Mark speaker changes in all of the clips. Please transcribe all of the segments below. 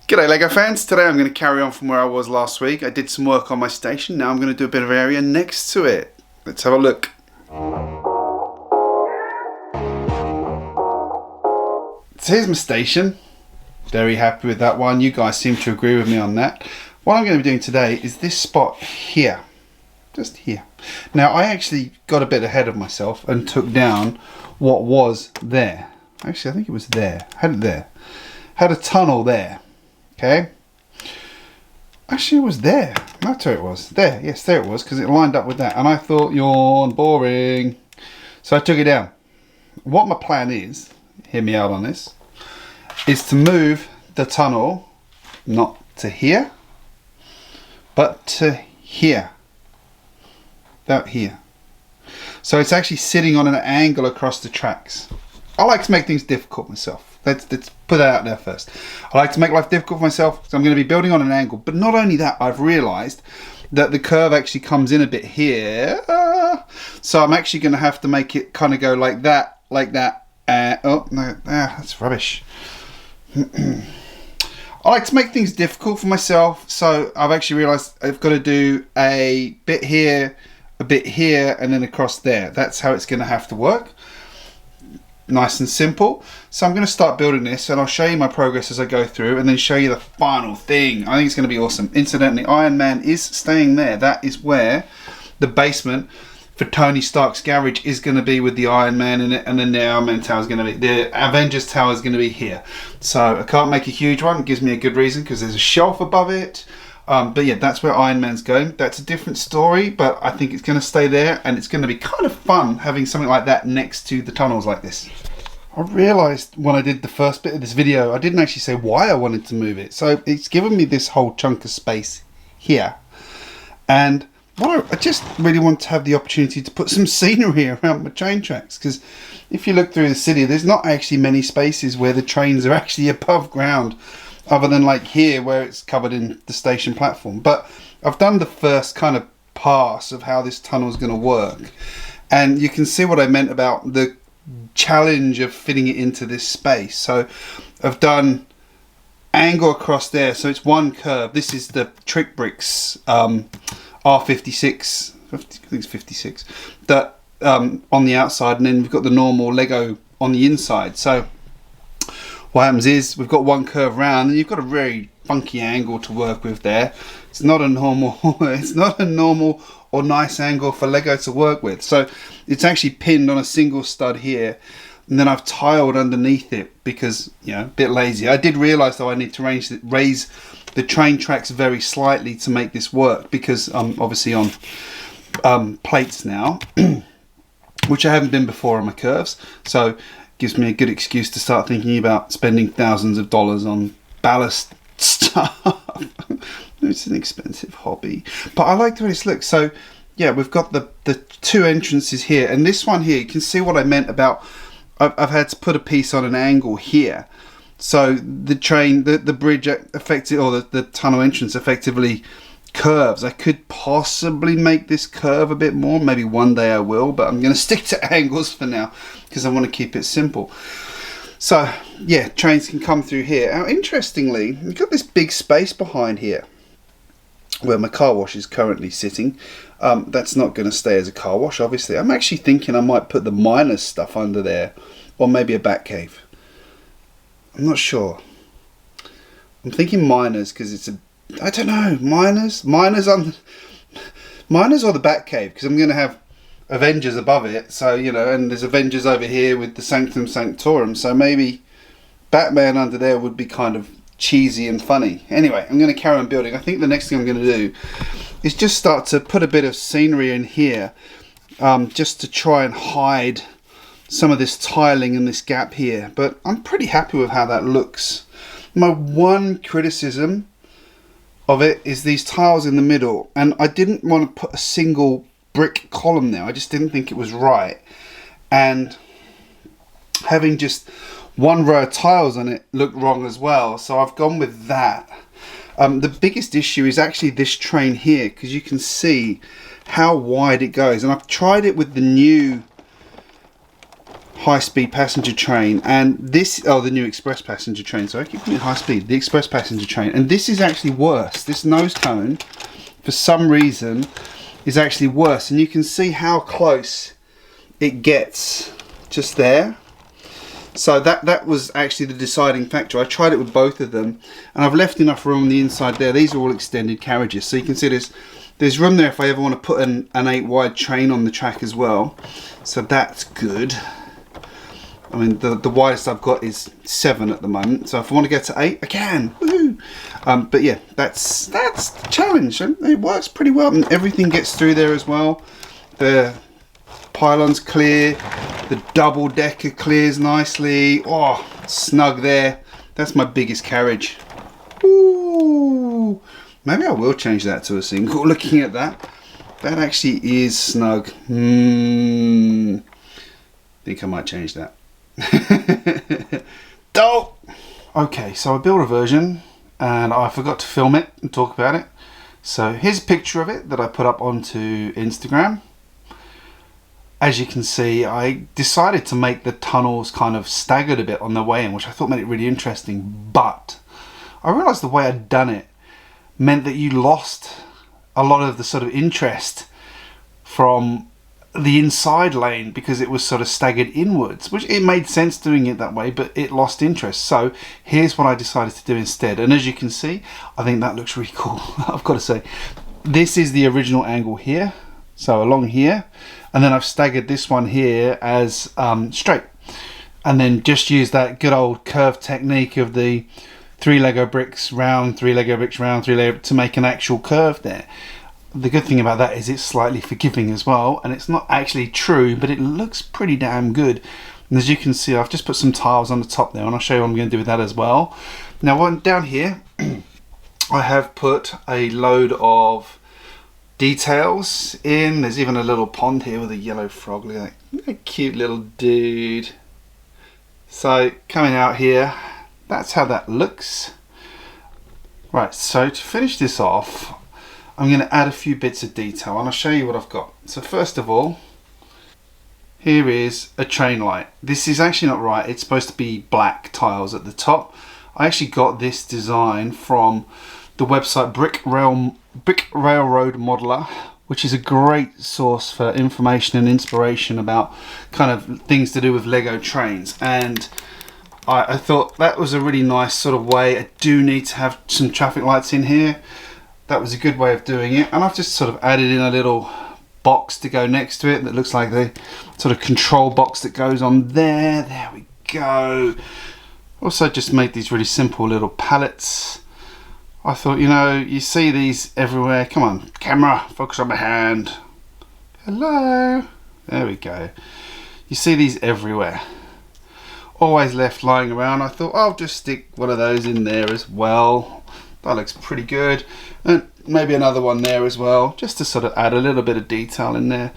Speaker 1: G'day LEGO fans, today I'm going to carry on from where I was last week. I did some work on my station, now I'm going to do a bit of area next to it. Let's have a look. So here's my station. Very happy with that one. You guys seem to agree with me on that. What I'm going to be doing today is this spot here. Just here. Now I actually got a bit ahead of myself and took down what was there. Actually I think it was there. Had it there. Had a tunnel there. Okay. Actually, it was there. That's where it was. There. Yes, there it was, because it lined up with that. And I thought, yawn, boring. So I took it down. What my plan is, hear me out on this, is to move the tunnel not to here, but to here. About here. So it's actually sitting on an angle across the tracks. I like to make things difficult myself. Let's put that out there first. I like to make life difficult for myself, so I'm going to be building on an angle. But not only that, I've realised that the curve actually comes in a bit here. So I'm actually going to have to make it kind of go like that, oh, no, that's rubbish. I like to make things difficult for myself, so I've actually realised I've got to do a bit here, and then across there. That's how it's going to have to work. Nice and simple. So I'm going to start building this and I'll show you my progress as I go through and then show you the final thing. I think it's going to be awesome. Incidentally, Iron Man is staying there. That is where the basement for Tony Stark's garage is going to be, with the Iron Man in it, and then the Iron Man tower is going to be, the Avengers tower is going to be here. So I can't make a huge one. It gives me a good reason because there's a shelf above it. But yeah, that's where Iron Man's going. That's a different story, but I think it's going to stay there, and it's going to be kind of fun having something like that next to the tunnels like this. I realised when I did the first bit of this video, I didn't actually say why I wanted to move it. So it's given me this whole chunk of space here. And what I just really want to have the opportunity to put some scenery around my train tracks, because if you look through the city, there's not actually many spaces where the trains are actually above ground, other than like here where it's covered in the station platform. But I've done the first kind of pass of how this tunnel is going to work, and you can see what I meant about the challenge of fitting it into this space. So I've done angle across there, so it's one curve. This is the GJBricks R56, I think it's 56, that on the outside, and then we've got the normal Lego on the inside. So what happens is we've got one curve round, and you've got a very funky angle to work with there. It's not a normal or nice angle for Lego to work with. So it's actually pinned on a single stud here, and then I've tiled underneath it because, you know, a bit lazy. I did realise though I need to raise the train tracks very slightly to make this work, because I'm obviously on plates now, which I haven't been before on my curves. So gives me a good excuse to start thinking about spending thousands of dollars on ballast stuff. It's an expensive hobby, but I like the way this looks. So yeah, we've got the two entrances here, and this one here, you can see what I meant about I've had to put a piece on an angle here, so the train, the bridge effectively, or the tunnel entrance effectively curves. I could possibly make this curve a bit more, maybe one day I will, but I'm going to stick to angles for now because I want to keep it simple. So yeah, trains can come through here. Now interestingly, we've got this big space behind here where my car wash is currently sitting. That's not going to stay as a car wash, obviously. I'm actually thinking I might put the miners stuff under there, or maybe a bat cave. I'm not sure. I'm thinking miners because it's a, I don't know, miners or the bat cave, because I'm going to have Avengers above it, so you know, and there's Avengers over here with the Sanctum Sanctorum, so maybe Batman under there would be kind of cheesy and funny. Anyway, I'm going to carry on building. I think the next thing I'm going to do is just start to put a bit of scenery in here, just to try and hide some of this tiling and this gap here, but I'm pretty happy with how that looks. My one criticism of it is these tiles in the middle, and I didn't want to put a single brick column there. I just didn't think it was right, and having just one row of tiles on it looked wrong as well, so I've gone with that. The biggest issue is actually this train here, because you can see how wide it goes, and I've tried it with the new high-speed passenger train, and this, oh, the new express passenger train, so I keep calling it high-speed, the express passenger train, and this is actually worse. This nose cone, for some reason, is actually worse, and you can see how close it gets just there. So that was actually the deciding factor. I tried it with both of them, and I've left enough room on the inside there. These are all extended carriages, so you can see there's room there if I ever want to put an 8 wide train on the track as well. So that's good. I mean, the widest I've got is 7 at the moment, so if I want to get to 8, I can. Woohoo! But yeah, that's the challenge, and it works pretty well, and everything gets through there as well. The pylon's clear, the double decker clears nicely. Oh, snug there. That's my biggest carriage. Ooh, maybe I will change that to a single. Looking at that, that actually is snug. Think I might change that. Dope. Okay, so I built a version and I forgot to film it and talk about it. So here's a picture of it that I put up onto Instagram. As you can see, I decided to make the tunnels kind of staggered a bit on the way in, which I thought made it really interesting, but I realised the way I'd done it meant that you lost a lot of the sort of interest from the inside lane because it was sort of staggered inwards, which it made sense doing it that way, but it lost interest. So here's what I decided to do instead, and as you can see, I think that looks really cool. I've got to say, this is the original angle here, so along here, and then I've staggered this one here as straight, and then just use that good old curve technique of the 3 Lego bricks round, 3 Lego bricks round, 3 Lego to make an actual curve there. The good thing about that is it's slightly forgiving as well, and it's not actually true, but it looks pretty damn good. And as you can see, I've just put some tiles on the top there, and I'll show you what I'm going to do with that as well. Now down here I have put a load of details in. There's even a little pond here with a yellow frog. Look at that, a cute little dude. So coming out here, that's how that looks. Right, so to finish this off, I'm going to add a few bits of detail, and I'll show you what I've got. So first of all, here is a train light. This is actually not right, it's supposed to be black tiles at the top. I actually got this design from the website Brick Railroad Modeler, which is a great source for information and inspiration about kind of things to do with Lego trains. And I thought that was a really nice sort of way. I do need to have some traffic lights in here. That was a good way of doing it, and I've just sort of added in a little box to go next to it that looks like the sort of control box that goes on there. There we go. Also just made these really simple little pallets. I thought, you know, you see these everywhere. Come on, camera, focus on my hand. Hello. There we go. You see these everywhere. Always left lying around. I thought I'll just stick one of those in there as well. That looks pretty good. And maybe another one there as well, just to sort of add a little bit of detail in there.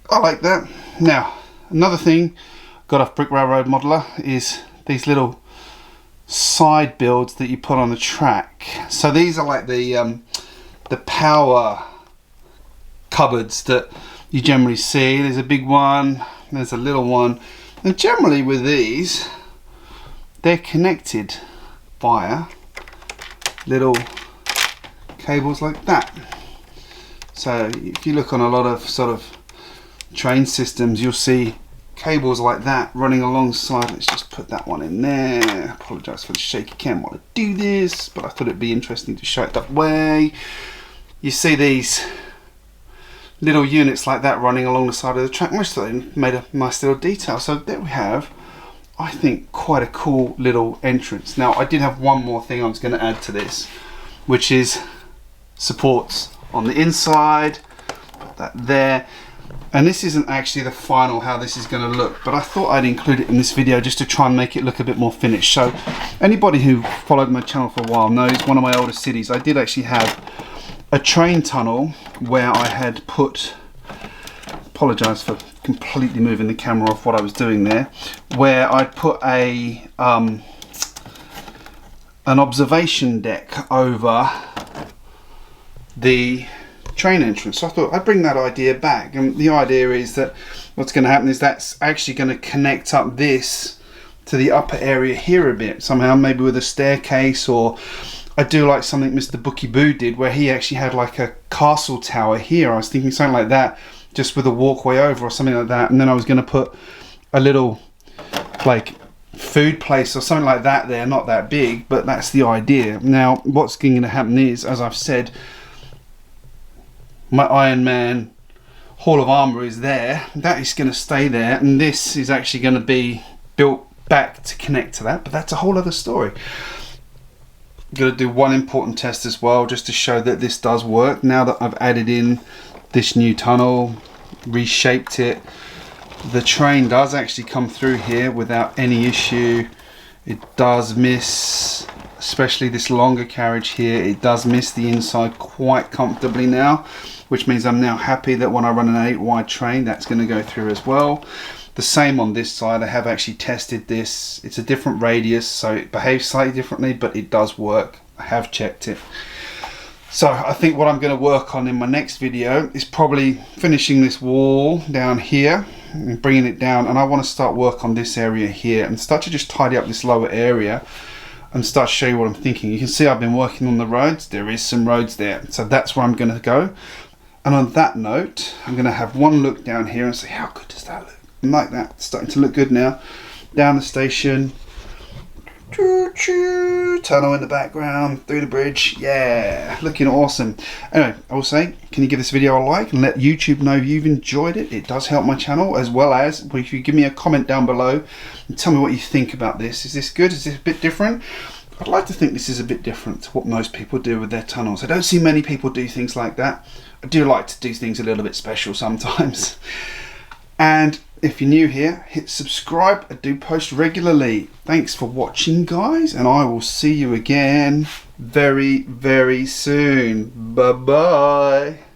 Speaker 1: I like that. Now, another thing got off Brick Railroad Modeler is these little side builds that you put on the track. So these are like the power cupboards that you generally see. There's a big one, there's a little one, and generally with these, they're connected via little cables like that. So if you look on a lot of sort of train systems, you'll see cables like that running alongside. Let's just put that one in there. Apologise for the shaky cam while I do this, but I thought it'd be interesting to show it that way. You see these little units like that running along the side of the track, which made a nice little detail. So there we have, I think, quite a cool little entrance. Now I did have one more thing I was going to add to this, which is supports on the inside. Put that there. And this isn't actually the final how this is going to look, but I thought I'd include it in this video just to try and make it look a bit more finished. So anybody who followed my channel for a while knows one of my older cities, I did actually have a train tunnel where I had put, apologise for completely moving the camera off what I was doing there, where I'd put a an observation deck over the train entrance. So I thought I'd bring that idea back, and the idea is that what's going to happen is that's actually going to connect up this to the upper area here a bit somehow, maybe with a staircase, or I do like something Mr. Bookie Boo did where he actually had like a castle tower here. I was thinking something like that, just with a walkway over or something like that, and then I was going to put a little like food place or something like that there, not that big, but that's the idea. Now what's going to happen is, as I've said, my Iron Man Hall of Armour is there, that is going to stay there, and this is actually going to be built back to connect to that, but that's a whole other story. I'm going to do one important test as well, just to show that this does work. Now that I've added in this new tunnel, reshaped it, the train does actually come through here without any issue. It does miss, especially this longer carriage here, it does miss the inside quite comfortably now, which means I'm now happy that when I run an 8 wide train, that's going to go through as well. The same on this side. I have actually tested this. It's a different radius, so it behaves slightly differently, but it does work. I have checked it. So I think what I'm going to work on in my next video is probably finishing this wall down here and bringing it down, and I want to start work on this area here and start to just tidy up this lower area and start to show you what I'm thinking. You can see I've been working on the roads. There is some roads there, so that's where I'm going to go. And on that note, I'm going to have one look down here and say, how good does that look? And like that, it's starting to look good now. Down the station, tunnel in the background, through the bridge, yeah, looking awesome. Anyway, I will say, can you give this video a like and let YouTube know you've enjoyed it? It does help my channel, as well as if you give me a comment down below and tell me what you think about this. Is this good? Is this a bit different? I'd like to think this is a bit different to what most people do with their tunnels. I don't see many people do things like that. I do like to do things a little bit special sometimes. And if you're new here, hit subscribe. I do post regularly. Thanks for watching, guys, and I will see you again very, very soon. Bye-bye.